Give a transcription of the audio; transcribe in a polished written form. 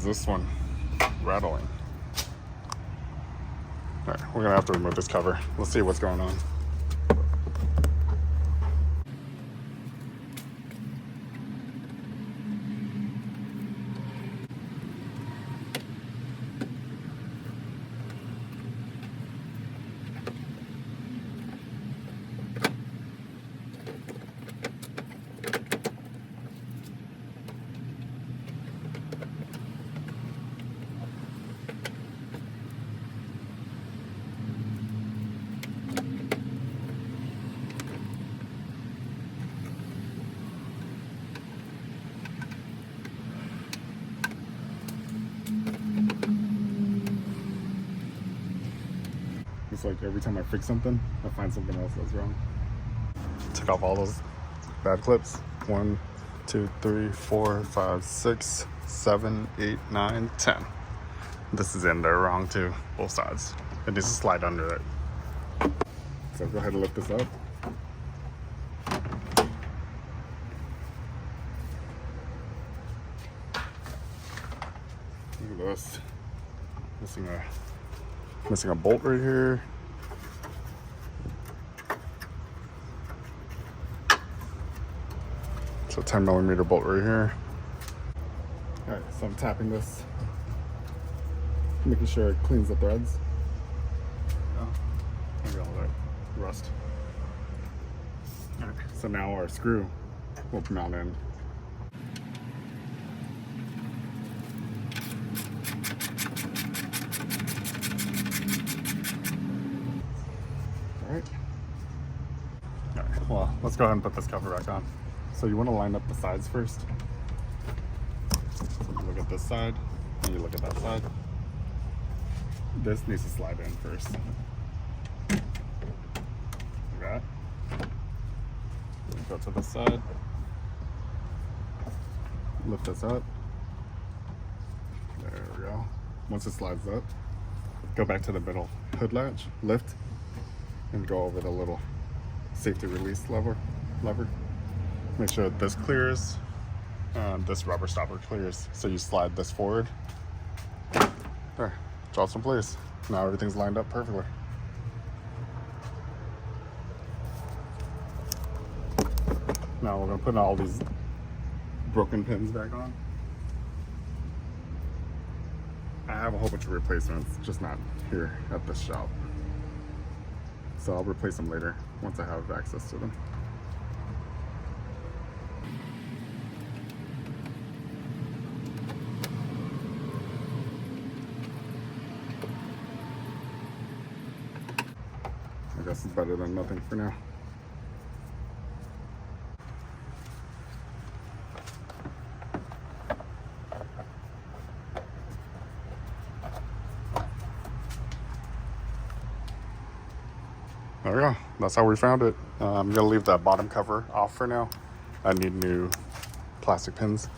this one rattling? All right, we're gonna have to remove this cover. Let's see what's going on. It's like every time I fix something, I find something else that's wrong. Took off all those bad clips. 1, 2, 3, 4, 5, 6, 7, 8, 9, 10. This is in there wrong too, both sides. It needs to slide under it. So go ahead and lift this up. Look at this. Missing a bolt right here. So 10mm bolt right here. All right, so I'm tapping this, making sure it cleans the threads. Maybe all that rust. All right, so now our screw will mount in. All right, well, let's go ahead and put this cover back on. So you want to line up the sides first. So you look at this side, and you look at that side. This needs to slide in first. Like that. Go to this side. Lift this up. There we go. Once it slides up, go back to the middle hood latch, lift, and go over the little safety release lever. Make sure this clears, this rubber stopper clears. So you slide this forward. There, drops in place. Now everything's lined up perfectly. Now we're gonna put all these broken pins back on. I have a whole bunch of replacements, just not here at this shop. So I'll replace them later once I have access to them. I guess it's better than nothing for now. There we go. That's how we found it. I'm gonna leave that bottom cover off for now. I need new plastic pins.